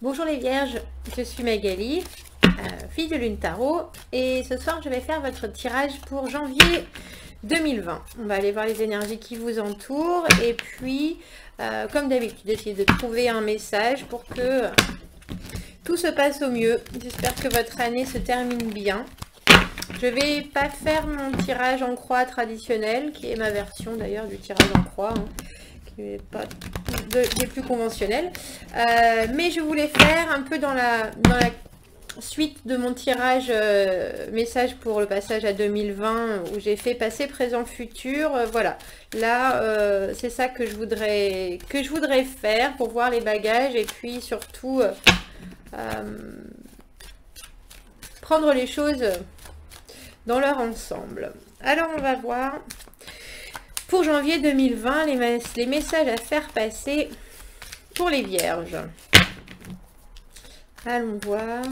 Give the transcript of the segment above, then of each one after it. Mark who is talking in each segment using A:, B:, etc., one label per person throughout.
A: Bonjour les vierges, je suis Magali, fille de Lune Tarot, et ce soir je vais faire votre tirage pour janvier 2020. On va aller voir les énergies qui vous entourent et puis, comme d'habitude, essayer de trouver un message pour que tout se passe au mieux. J'espère que votre année se termine bien. Je vais pas faire mon tirage en croix traditionnel, qui est ma version d'ailleurs du tirage en croix, hein, qui n'est pas des plus conventionnels. Mais je voulais faire un peu dans la suite de mon tirage message pour le passage à 2020 où j'ai fait passé, présent, futur. Voilà, là c'est ça que je voudrais faire pour voir les bagages et puis surtout prendre les choses dans leur ensemble. Alors on va voir pour janvier 2020 les messages à faire passer pour les vierges. Allons voir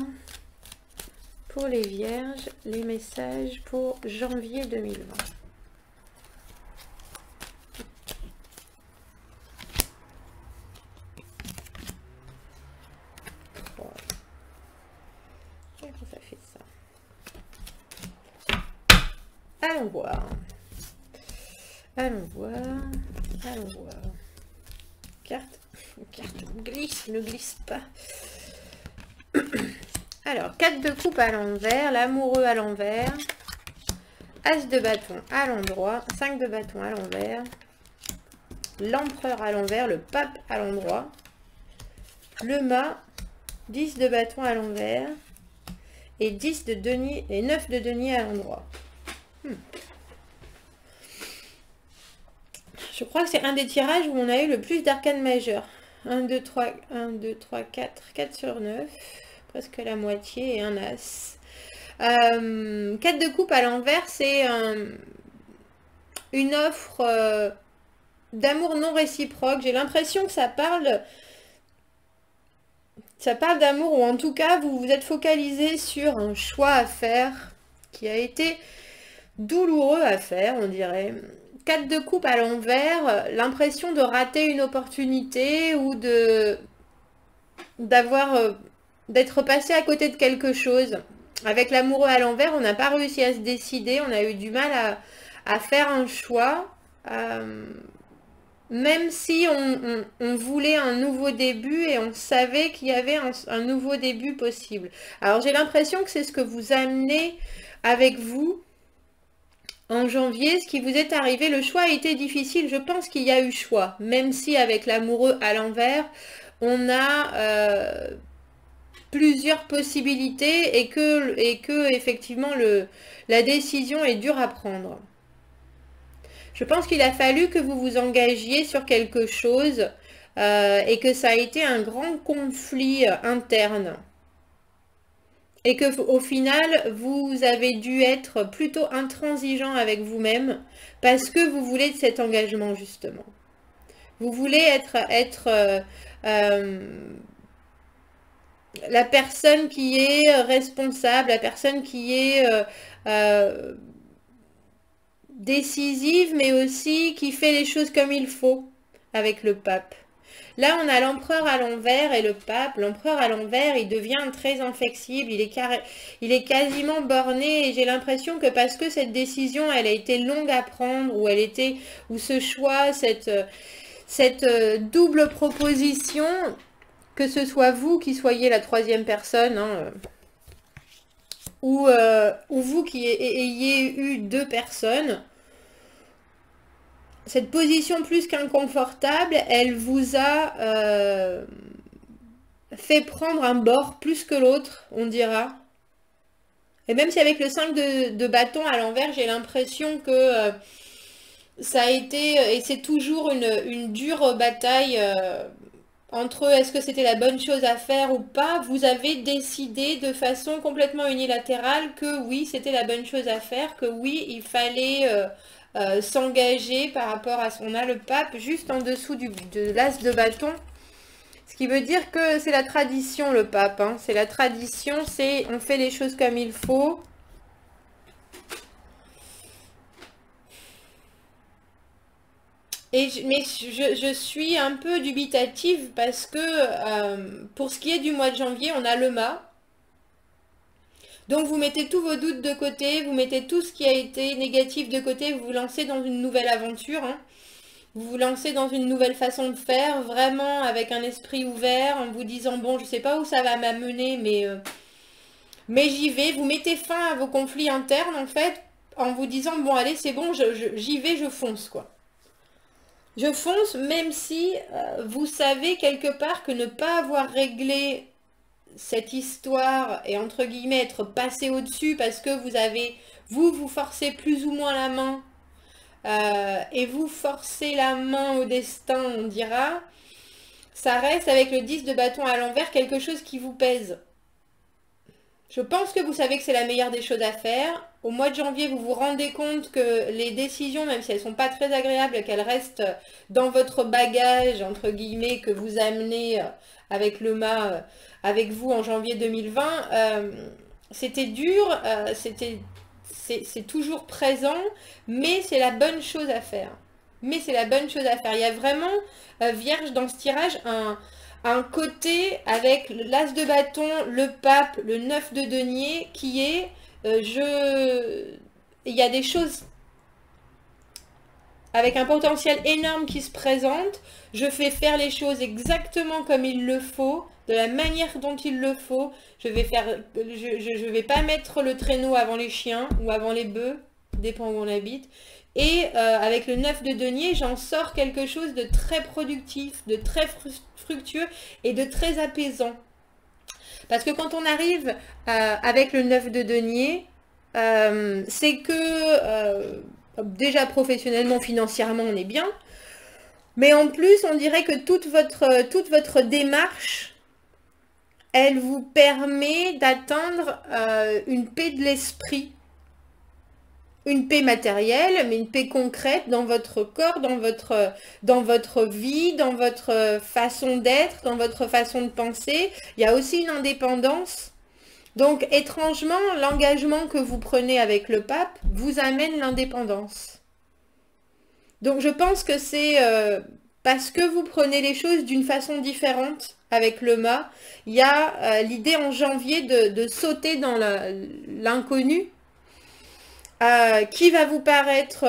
A: pour les vierges les messages pour janvier 2020. Ça fait ça. Allons voir. Allons voir. Allons voir. Carte glisse, ne glisse pas. Alors, 4 de coupe à l'envers, l'amoureux à l'envers, As de bâton à l'endroit, 5 de bâton à l'envers, l'empereur à l'envers, le pape à l'endroit, le mât, 10 de bâton à l'envers et 10 de denier et 9 de denier à l'endroit. Je crois que c'est un des tirages où on a eu le plus d'arcanes majeures. 1, 2, 3, 4, 4 sur 9, presque la moitié et un as. 4 de coupe à l'envers, c'est une offre d'amour non réciproque. J'ai l'impression que ça parle d'amour, ou en tout cas, vous vous êtes focalisé sur un choix à faire qui a été douloureux à faire, on dirait. 4 de coupe à l'envers, l'impression de rater une opportunité ou d'être passé à côté de quelque chose. Avec l'amoureux à l'envers, on n'a pas réussi à se décider, on a eu du mal à faire un choix, même si on voulait un nouveau début et on savait qu'il y avait un nouveau début possible. Alors j'ai l'impression que c'est ce que vous amenez avec vous en janvier, ce qui vous est arrivé. Le choix a été difficile, je pense qu'il y a eu choix, même si avec l'amoureux à l'envers, on a plusieurs possibilités et que effectivement la décision est dure à prendre. Je pense qu'il a fallu que vous vous engagiez sur quelque chose et que ça a été un grand conflit interne. Et que au final, vous avez dû être plutôt intransigeant avec vous-même parce que vous voulez de cet engagement justement. Vous voulez être la personne qui est responsable, la personne qui est décisive, mais aussi qui fait les choses comme il faut avec le pape. Là, on a l'empereur à l'envers et le pape. L'empereur à l'envers, il devient très inflexible, il est quasiment borné. Et j'ai l'impression que parce que cette décision, elle a été longue à prendre, ou ce choix, cette double proposition, que ce soit vous qui soyez la troisième personne, hein, ou vous qui ayez eu deux personnes, cette position plus qu'inconfortable, elle vous a fait prendre un bord plus que l'autre, on dira. Et même si avec le 5 de bâton à l'envers, j'ai l'impression que ça a été, et c'est toujours une dure bataille entre est-ce que c'était la bonne chose à faire ou pas. Vous avez décidé de façon complètement unilatérale que oui, c'était la bonne chose à faire, que oui, il fallait s'engager par rapport à ce qu'on a le pape juste en dessous de l'as de bâton. Ce qui veut dire que c'est la tradition, le pape. Hein. C'est la tradition, c'est on fait les choses comme il faut. Mais je suis un peu dubitative parce que pour ce qui est du mois de janvier, on a le mât. Donc vous mettez tous vos doutes de côté, vous mettez tout ce qui a été négatif de côté, vous vous lancez dans une nouvelle aventure, hein. Vous vous lancez dans une nouvelle façon de faire, vraiment avec un esprit ouvert, en vous disant, bon, je sais pas où ça va m'amener, mais j'y vais. Vous mettez fin à vos conflits internes, en fait, en vous disant, bon, allez, c'est bon, j'y vais, je fonce, quoi. Je fonce, même si vous savez quelque part que ne pas avoir réglé cette histoire et entre guillemets être passé au-dessus parce que vous forcez plus ou moins la main et vous forcez la main au destin, on dira, ça reste avec le 10 de bâton à l'envers quelque chose qui vous pèse. Je pense que vous savez que c'est la meilleure des choses à faire. Au mois de janvier, vous vous rendez compte que les décisions, même si elles ne sont pas très agréables, qu'elles restent dans votre bagage, entre guillemets, que vous amenez avec le mât avec vous en janvier 2020, c'était dur, c'est toujours présent, mais c'est la bonne chose à faire. Mais c'est la bonne chose à faire. Il y a vraiment, Vierge, dans ce tirage, un côté avec l'as de bâton, le pape, le 9 de denier, qui est, il y a des choses avec un potentiel énorme qui se présente, je fais faire les choses exactement comme il le faut, de la manière dont il le faut, je vais pas mettre le traîneau avant les chiens ou avant les bœufs, dépend où on habite. Et avec le 9 de denier, j'en sors quelque chose de très productif, de très fructueux et de très apaisant. Parce que quand on arrive avec le 9 de denier, c'est que déjà professionnellement, financièrement, on est bien. Mais en plus, on dirait que toute votre démarche, elle vous permet d'atteindre une paix de l'esprit. Une paix matérielle, mais une paix concrète dans votre corps, dans votre vie, dans votre façon d'être, dans votre façon de penser. Il y a aussi une indépendance. Donc, étrangement, l'engagement que vous prenez avec le pape vous amène l'indépendance. Donc, je pense que c'est parce que vous prenez les choses d'une façon différente avec le mât. Il y a l'idée en janvier de sauter dans l'inconnu. Qui va vous paraître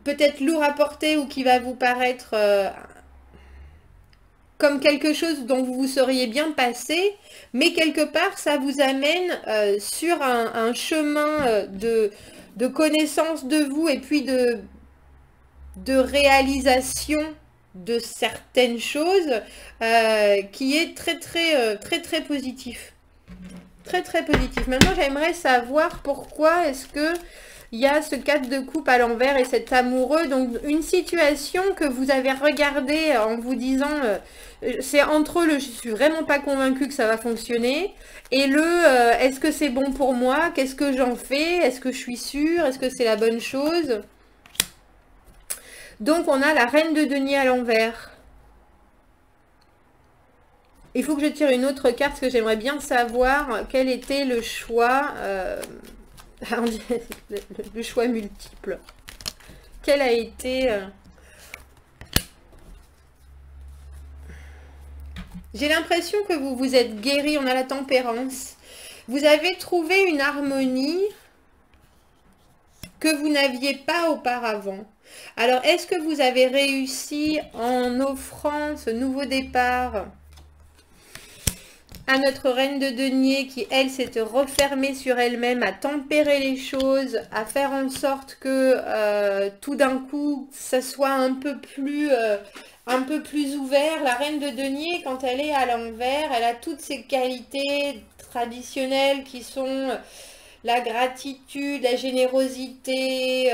A: peut-être lourd à porter ou qui va vous paraître comme quelque chose dont vous vous seriez bien passé, mais quelque part ça vous amène sur un chemin de connaissance de vous et puis de réalisation de certaines choses qui est très positif. Très positif. Maintenant, j'aimerais savoir pourquoi est-ce que il y a ce 4 de coupe à l'envers et cet amoureux. Donc, une situation que vous avez regardée en vous disant c'est entre eux le je suis vraiment pas convaincue que ça va fonctionner et le est-ce que c'est bon pour moi? Qu'est-ce que j'en fais? Est-ce que je suis sûre? Est-ce que c'est la bonne chose? Donc, on a la reine de denier à l'envers. Il faut que je tire une autre carte parce que j'aimerais bien savoir quel était le choix, le choix multiple. Quel a été... J'ai l'impression que vous vous êtes guéri, on a la tempérance. Vous avez trouvé une harmonie que vous n'aviez pas auparavant. Alors, est-ce que vous avez réussi en offrant ce nouveau départ à notre reine de denier qui, elle, s'est refermée sur elle-même, à tempérer les choses, à faire en sorte que tout d'un coup, ça soit un peu plus ouvert. La reine de denier, quand elle est à l'envers, elle a toutes ces qualités traditionnelles qui sont la gratitude, la générosité,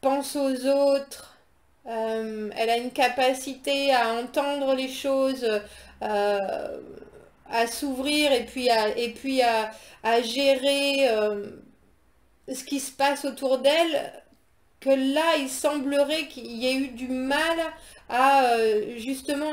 A: pense aux autres. Elle a une capacité à entendre les choses, à s'ouvrir et puis à gérer ce qui se passe autour d'elle, que là, il semblerait qu'il y ait eu du mal à justement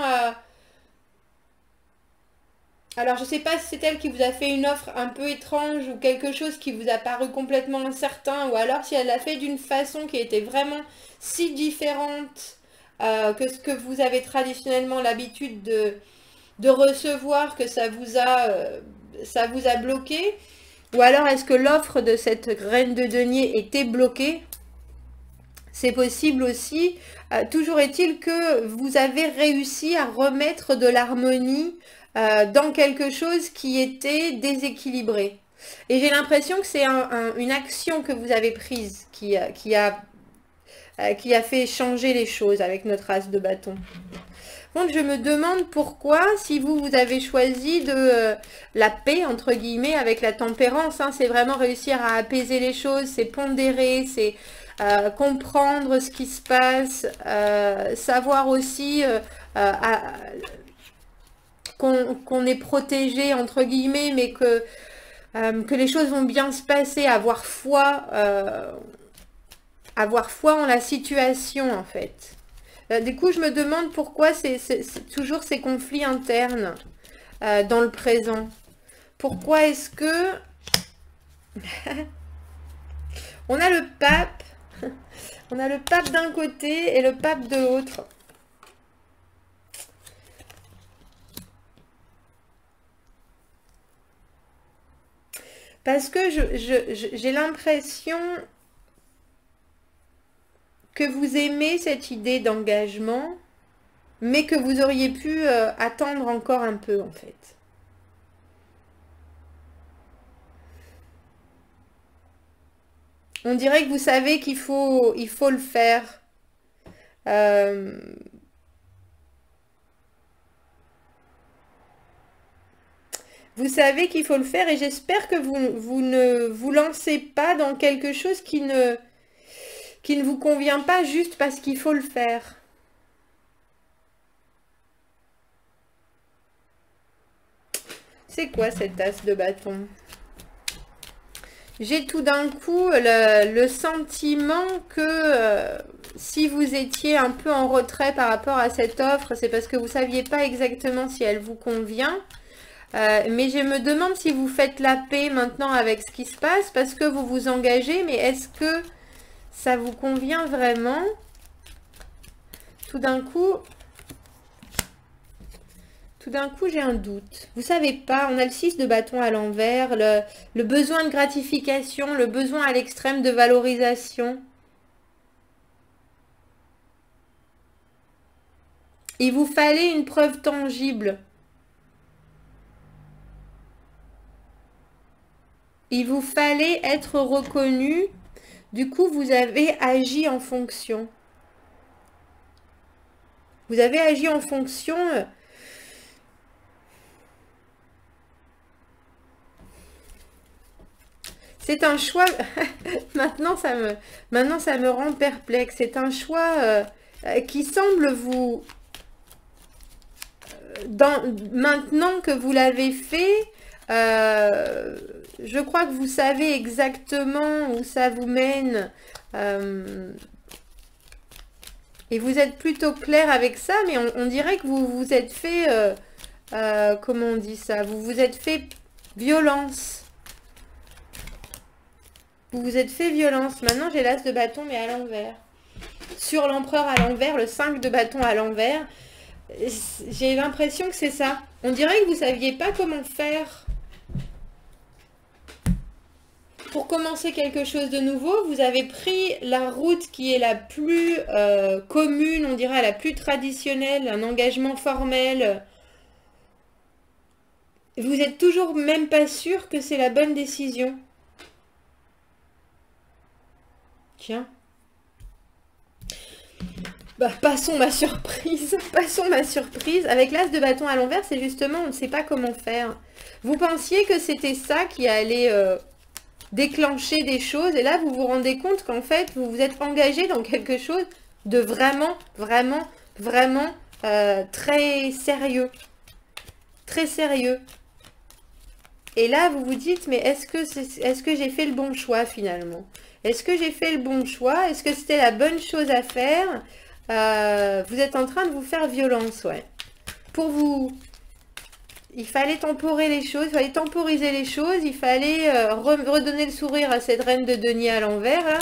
A: Alors, je ne sais pas si c'est elle qui vous a fait une offre un peu étrange ou quelque chose qui vous a paru complètement incertain, ou alors si elle l'a fait d'une façon qui était vraiment si différente que ce que vous avez traditionnellement l'habitude de recevoir, que ça vous a bloqué. Ou alors est-ce que l'offre de cette reine de denier était bloquée? C'est possible aussi. Toujours est-il que vous avez réussi à remettre de l'harmonie dans quelque chose qui était déséquilibré. Et j'ai l'impression que c'est une action que vous avez prise qui a fait changer les choses avec notre as de bâton. Donc je me demande pourquoi, si vous avez choisi de la paix, entre guillemets, avec la tempérance, hein, c'est vraiment réussir à apaiser les choses, c'est pondérer, c'est comprendre ce qui se passe, savoir aussi qu'on est protégé, entre guillemets, mais que les choses vont bien se passer, avoir foi en la situation, en fait. Du coup, je me demande pourquoi c'est toujours ces conflits internes dans le présent. Pourquoi est-ce que... On a le pape. On a le pape d'un côté et le pape de l'autre. Parce que j'ai l'impression que vous aimez cette idée d'engagement, mais que vous auriez pu attendre encore un peu, en fait. On dirait que vous savez qu'il faut le faire. Vous savez qu'il faut le faire et j'espère que vous ne vous lancez pas dans quelque chose qui ne vous convient pas juste parce qu'il faut le faire. C'est quoi cette as de bâton? J'ai tout d'un coup le sentiment que si vous étiez un peu en retrait par rapport à cette offre, c'est parce que vous ne saviez pas exactement si elle vous convient. Mais je me demande si vous faites la paix maintenant avec ce qui se passe parce que vous vous engagez, mais est-ce que ça vous convient vraiment? Tout d'un coup, j'ai un doute. Vous savez pas, on a le 6 de bâton à l'envers, le besoin de gratification, le besoin à l'extrême de valorisation. Il vous fallait une preuve tangible. Il vous fallait être reconnu. Du coup, vous avez agi en fonction. Vous avez agi en fonction... C'est un choix... maintenant, ça me rend perplexe. C'est un choix qui semble vous... maintenant que vous l'avez fait... je crois que vous savez exactement où ça vous mène et vous êtes plutôt clair avec ça, mais on dirait que vous vous êtes fait, comment on dit ça, vous vous êtes fait violence. Vous vous êtes fait violence. Maintenant, j'ai l'as de bâton, mais à l'envers. Sur l'empereur à l'envers, le 5 de bâton à l'envers. J'ai l'impression que c'est ça. On dirait que vous saviez pas comment faire. Pour commencer quelque chose de nouveau, vous avez pris la route qui est la plus commune, on dirait la plus traditionnelle, un engagement formel. Vous êtes toujours même pas sûr que c'est la bonne décision. Tiens. Bah, passons ma surprise. Passons ma surprise. Avec l'as de bâton à l'envers, c'est justement, on ne sait pas comment faire. Vous pensiez que c'était ça qui allait... déclencher des choses et là vous vous rendez compte qu'en fait vous vous êtes engagé dans quelque chose de vraiment très sérieux, et là vous vous dites mais est-ce que j'ai fait le bon choix finalement? Est-ce que j'ai fait le bon choix? Est-ce que c'était la bonne chose à faire? Vous êtes en train de vous faire violence, ouais, pour vous... il fallait temporer les choses, il fallait temporiser les choses, il fallait redonner le sourire à cette reine de denier à l'envers, là.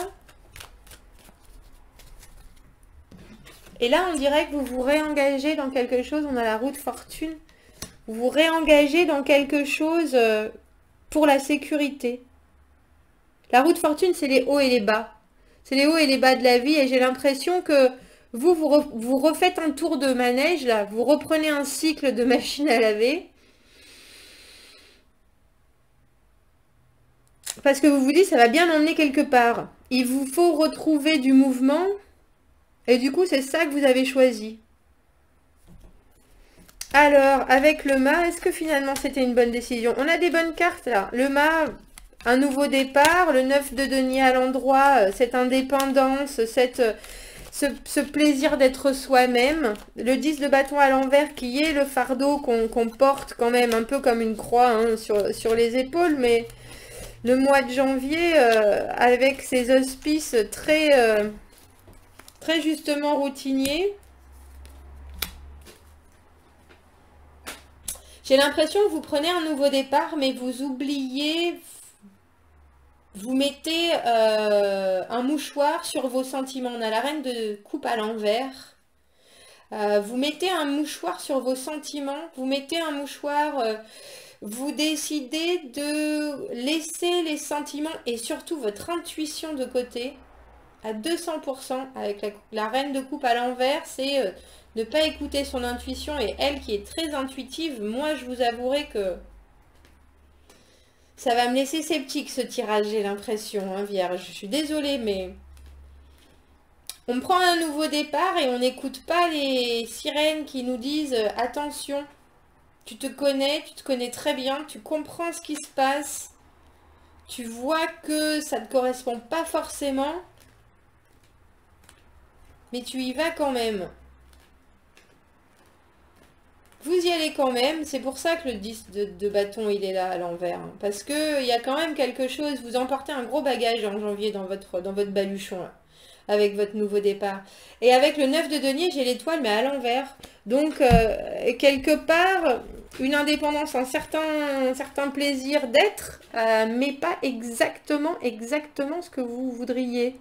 A: Et là, on dirait que vous vous réengagez dans quelque chose, on a la roue de fortune. Vous vous réengagez dans quelque chose pour la sécurité. La roue de fortune, c'est les hauts et les bas. C'est les hauts et les bas de la vie et j'ai l'impression que vous refaites un tour de manège, là. Vous reprenez un cycle de machine à laver. Parce que vous vous dites, ça va bien emmener quelque part. Il vous faut retrouver du mouvement. Et du coup, c'est ça que vous avez choisi. Alors, avec le mât, est-ce que finalement c'était une bonne décision? On a des bonnes cartes là. Le mât, un nouveau départ. Le 9 de denier à l'endroit, cette indépendance, ce plaisir d'être soi-même. Le 10 de bâton à l'envers qui est le fardeau qu'on porte quand même un peu comme une croix hein, sur les épaules. Mais le mois de janvier, avec ses auspices très justement routiniers, j'ai l'impression que vous prenez un nouveau départ, mais vous oubliez, vous mettez un mouchoir sur vos sentiments. On a la reine de coupe à l'envers. Vous mettez un mouchoir sur vos sentiments, vous mettez un mouchoir, vous décidez de laisser les sentiments et surtout votre intuition de côté à 200% avec la reine de coupe à l'envers, c'est ne pas écouter son intuition et elle qui est très intuitive, moi je vous avouerai que ça va me laisser sceptique ce tirage, j'ai l'impression, hein, Vierge. Je suis désolée, mais on prend un nouveau départ et on n'écoute pas les sirènes qui nous disent attention, tu te connais très bien, tu comprends ce qui se passe, tu vois que ça ne te correspond pas forcément, mais tu y vas quand même. Vous y allez quand même, c'est pour ça que le 10 de bâton il est là à l'envers. Hein, parce qu'il y a quand même quelque chose, vous emportez un gros bagage en janvier dans votre baluchon là, avec votre nouveau départ. Et avec le 9 de denier, j'ai l'étoile mais à l'envers. Donc quelque part, une indépendance, un certain plaisir d'être, mais pas exactement ce que vous voudriez.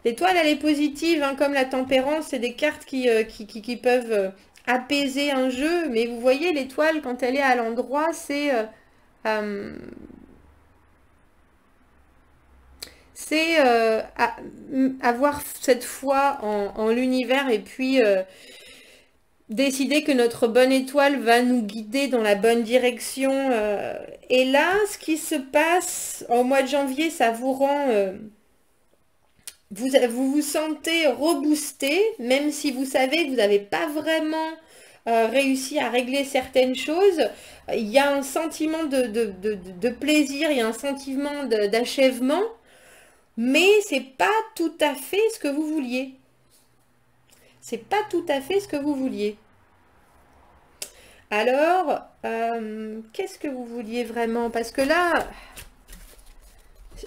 A: L'étoile elle est positive, hein, comme la tempérance, c'est des cartes qui peuvent apaiser un jeu, mais vous voyez l'étoile quand elle est à l'endroit, c'est avoir cette foi en l'univers et puis décider que notre bonne étoile va nous guider dans la bonne direction. Et là, ce qui se passe au mois de janvier, ça vous rend... vous vous sentez reboosté, même si vous savez que vous n'avez pas vraiment réussi à régler certaines choses. Il y a un sentiment de plaisir, il y a un sentiment d'achèvement, mais c'est pas tout à fait ce que vous vouliez. C'est pas tout à fait ce que vous vouliez. Alors, qu'est-ce que vous vouliez vraiment? Parce que là...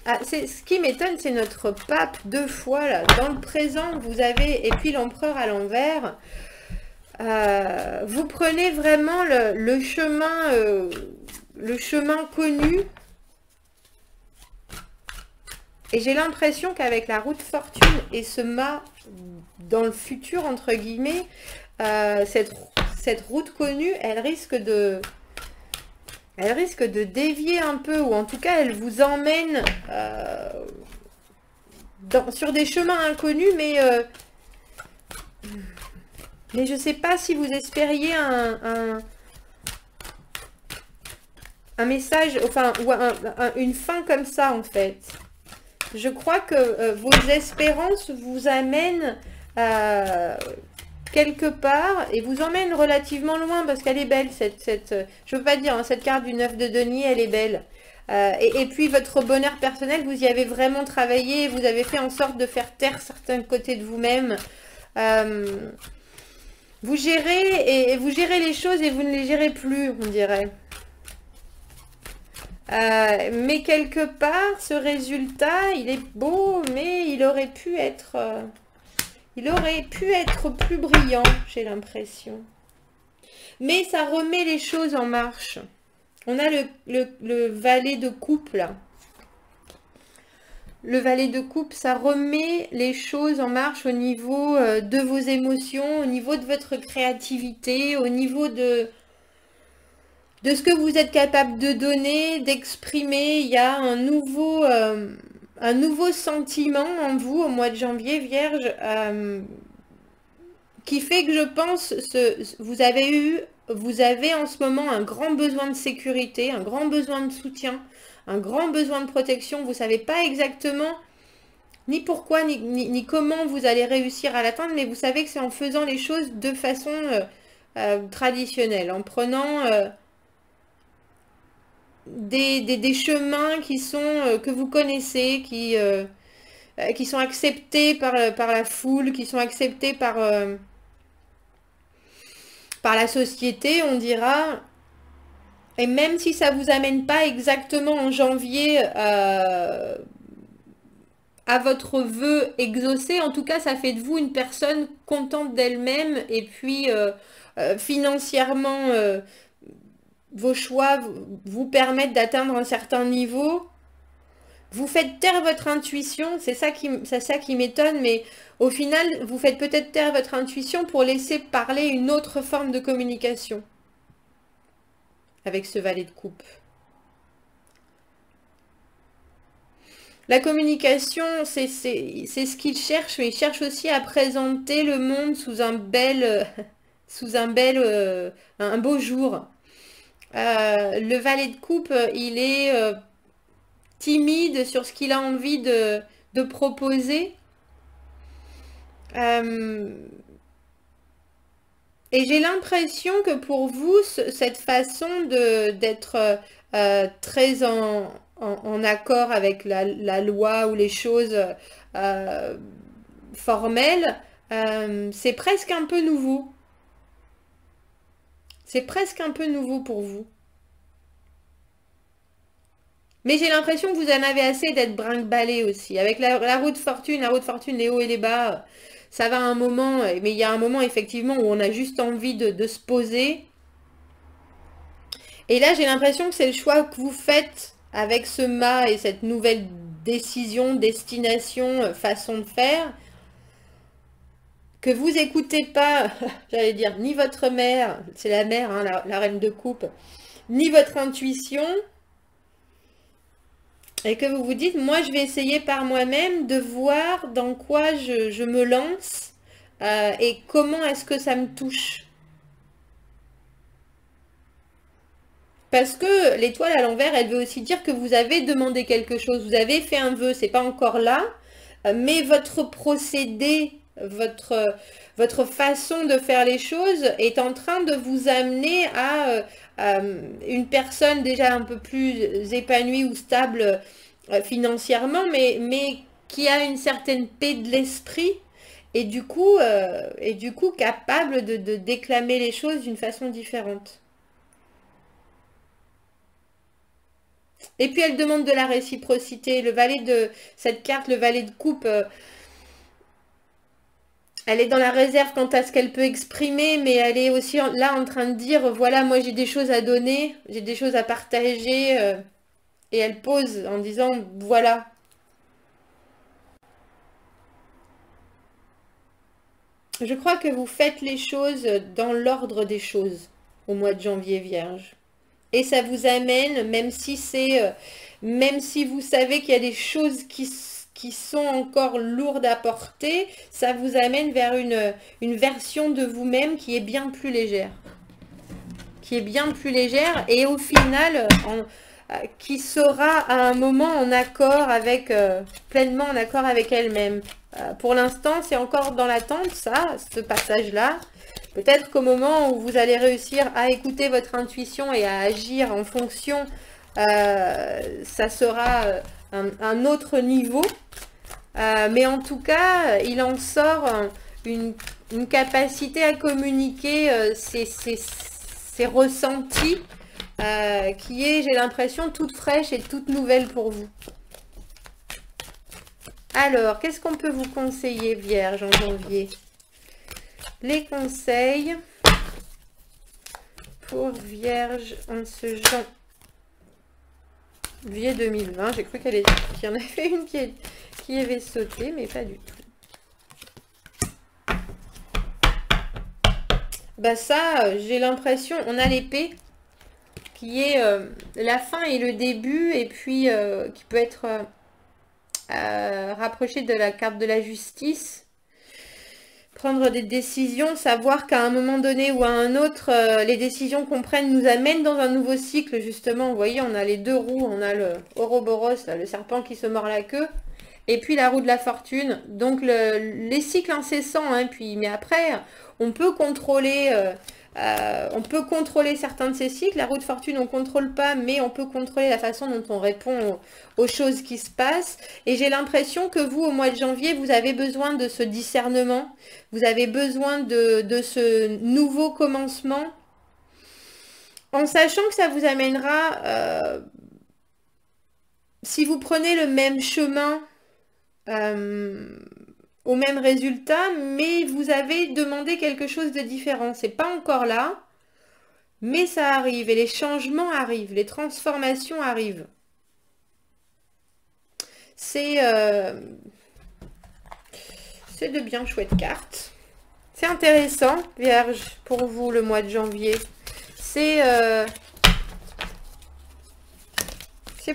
A: Ah, ce qui m'étonne, c'est notre pape 2 fois là. Dans le présent, vous avez, et puis l'empereur à l'envers. Vous prenez vraiment le chemin connu. Et j'ai l'impression qu'avec la roue de fortune et ce mât dans le futur, entre guillemets, cette route connue, elle risque de dévier un peu, ou en tout cas, elle vous emmène sur des chemins inconnus, mais je ne sais pas si vous espériez un message, enfin, ou une fin comme ça, en fait. Je crois que vos espérances vous amènent quelque part et vous emmène relativement loin parce qu'elle est belle je veux pas dire hein, cette carte du 9 de denier elle est belle et puis votre bonheur personnel vous y avez vraiment travaillé, vous avez fait en sorte de faire taire certains côtés de vous-même, vous gérez les choses et vous ne les gérez plus, on dirait. Mais quelque part ce résultat il est beau mais il aurait pu être plus brillant, j'ai l'impression. Mais ça remet les choses en marche. On a le valet de coupe là. Le valet de coupe, ça remet les choses en marche au niveau de vos émotions, au niveau de votre créativité, au niveau de ce que vous êtes capable de donner, d'exprimer. Il y a un nouveau sentiment en vous au mois de janvier, Vierge, qui fait que je pense, vous avez en ce moment un grand besoin de sécurité, un grand besoin de soutien, un grand besoin de protection. Vous ne savez pas exactement ni pourquoi, ni comment vous allez réussir à l'atteindre, mais vous savez que c'est en faisant les choses de façon traditionnelle, en prenant des chemins qui sont que vous connaissez, qui sont acceptés par la foule, qui sont acceptés par la société, on dira. Et même si ça vous amène pas exactement en janvier à votre vœu exaucé, en tout cas ça fait de vous une personne contente d'elle-même, et puis financièrement vos choix vous permettent d'atteindre un certain niveau. Vous faites taire votre intuition, c'est ça qui m'étonne, mais au final vous faites peut-être taire votre intuition pour laisser parler une autre forme de communication avec ce valet de coupe. La communication, c'est ce qu'il cherche, mais il cherche aussi à présenter le monde sous un beau jour. Le valet de coupe, il est timide sur ce qu'il a envie de proposer. Et j'ai l'impression que pour vous, cette façon d'être très en accord avec la loi ou les choses formelles, c'est presque un peu nouveau. C'est presque un peu nouveau pour vous. Mais j'ai l'impression que vous en avez assez d'être brinque-ballé aussi. Avec la roue de fortune, les hauts et les bas, ça va à un moment, mais il y a un moment effectivement où on a juste envie de se poser. Et là, j'ai l'impression que c'est le choix que vous faites avec ce mât et cette nouvelle décision, destination, façon de faire. Que vous écoutez pas, j'allais dire, ni votre mère, c'est la mère, hein, la reine de coupe, ni votre intuition. Et que vous vous dites, moi je vais essayer par moi-même de voir dans quoi je me lance et comment est-ce que ça me touche. Parce que l'étoile à l'envers, elle veut aussi dire que vous avez demandé quelque chose, vous avez fait un vœu, c'est pas encore là, mais votre procédé, votre façon de faire les choses est en train de vous amener à une personne déjà un peu plus épanouie ou stable financièrement, mais qui a une certaine paix de l'esprit et du coup capable de déclamer les choses d'une façon différente. Et puis elle demande de la réciprocité. Le valet de cette carte, le valet de coupe, elle est dans la réserve quant à ce qu'elle peut exprimer, mais elle est aussi là en train de dire, voilà, moi j'ai des choses à donner, j'ai des choses à partager. Et elle pose en disant, voilà. Je crois que vous faites les choses dans l'ordre des choses au mois de janvier, Vierge. Et ça vous amène, même si vous savez qu'il y a des choses qui sont encore lourdes à porter, ça vous amène vers une version de vous-même qui est bien plus légère. Qui est bien plus légère et au final, qui sera à un moment en accord avec, pleinement en accord avec elle-même. Pour l'instant, c'est encore dans l'attente, ce passage-là. Peut-être qu'au moment où vous allez réussir à écouter votre intuition et à agir en fonction, ça sera un autre niveau. Mais en tout cas, il en sort une capacité à communiquer ses ressentis qui est, j'ai l'impression, toute fraîche et toute nouvelle pour vous. Alors, qu'est-ce qu'on peut vous conseiller, Vierge, en janvier? Les conseils pour Vierge en ce janvier 2020. J'ai cru qu'il y en avait une qui avait sauté, mais pas du tout. Bah ça, j'ai l'impression, on a l'épée qui est la fin et le début, et puis qui peut être rapproché de la carte de la justice. Prendre des décisions, savoir qu'à un moment donné ou à un autre, les décisions qu'on prenne nous amènent dans un nouveau cycle, justement. Vous voyez, on a les deux roues, on a le Ouroboros, là, le serpent qui se mord la queue, et puis la roue de la fortune. Donc les cycles incessants, hein, mais après, on peut contrôler certains de ces cycles. La roue de fortune, on ne contrôle pas, mais on peut contrôler la façon dont on répond aux choses qui se passent. Et j'ai l'impression que vous, au mois de janvier, vous avez besoin de ce discernement. Vous avez besoin de ce nouveau commencement. En sachant que ça vous amènera, si vous prenez le même chemin, au même résultat, mais vous avez demandé quelque chose de différent. C'est pas encore là, mais ça arrive et les changements arrivent, les transformations arrivent. C'est de bien chouettes cartes. C'est intéressant, Vierge, pour vous le mois de janvier. C'est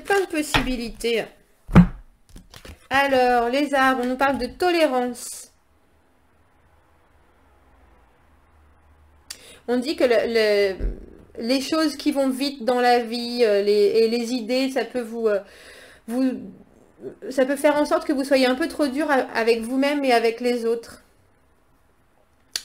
A: plein de possibilités. Alors, les arbres, on nous parle de tolérance. On dit que les choses qui vont vite dans la vie et les idées, ça peut ça peut faire en sorte que vous soyez un peu trop dur avec vous-même et avec les autres.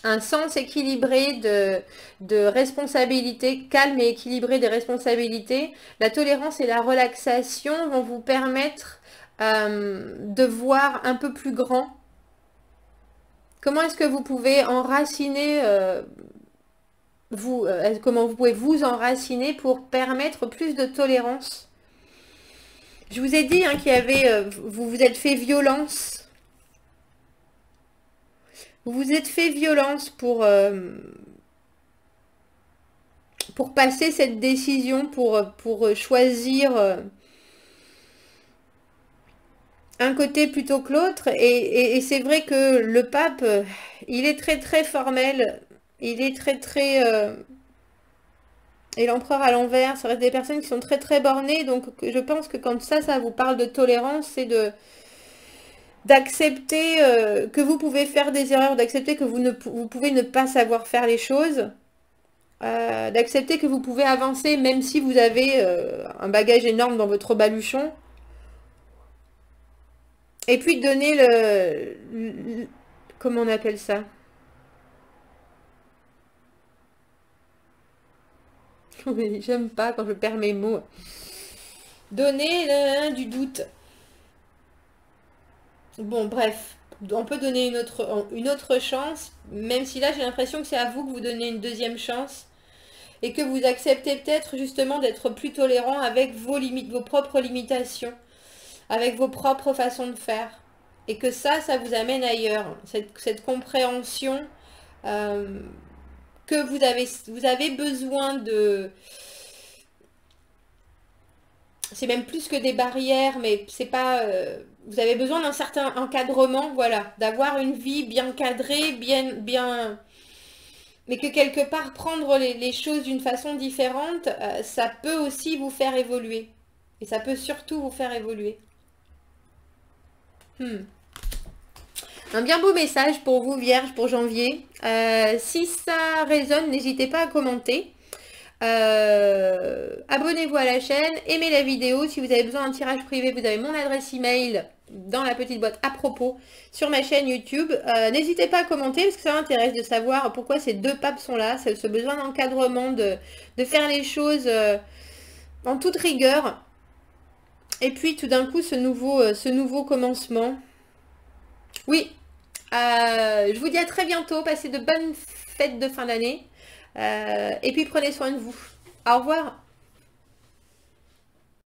A: Un sens équilibré de responsabilité, calme et équilibré des responsabilités. La tolérance et la relaxation vont vous permettre de voir un peu plus grand. Comment est-ce que vous pouvez enraciner comment vous pouvez vous enraciner pour permettre plus de tolérance? Je vous ai dit hein, qu'il y avait vous vous êtes fait violence. Vous vous êtes fait violence pour passer cette décision, pour choisir un côté plutôt que l'autre, et c'est vrai que le pape, il est très très formel, il est très très... et l'empereur à l'envers, ça reste des personnes qui sont très très bornées, donc je pense que quand ça vous parle de tolérance, c'est d'accepter que vous pouvez faire des erreurs, d'accepter que vous pouvez ne pas savoir faire les choses, d'accepter que vous pouvez avancer même si vous avez un bagage énorme dans votre baluchon. Et puis donner comment on appelle ça? J'aime pas quand je perds mes mots. Donner du doute. Bon, bref. On peut donner une autre chance, même si là j'ai l'impression que c'est à vous que vous donnez une deuxième chance. Et que vous acceptez peut-être justement d'être plus tolérant avec vos limites, vos propres limitations, avec vos propres façons de faire, et que ça vous amène ailleurs, cette compréhension que vous avez besoin de... C'est même plus que des barrières, mais c'est pas... vous avez besoin d'un certain encadrement, voilà, d'avoir une vie bien cadrée, bien... Mais que quelque part, prendre les choses d'une façon différente, ça peut aussi vous faire évoluer. Et ça peut surtout vous faire évoluer. Un bien beau message pour vous, Vierge, pour janvier. Si ça résonne, n'hésitez pas à commenter. Abonnez-vous à la chaîne, aimez la vidéo. Si vous avez besoin d'un tirage privé, vous avez mon adresse email dans la petite boîte à propos sur ma chaîne YouTube. N'hésitez pas à commenter parce que ça m'intéresse de savoir pourquoi ces deux papes sont là. Ce besoin d'encadrement, de faire les choses en toute rigueur. Et puis tout d'un coup ce nouveau commencement. Oui, je vous dis à très bientôt. Passez de bonnes fêtes de fin d'année. Et puis prenez soin de vous. Au revoir.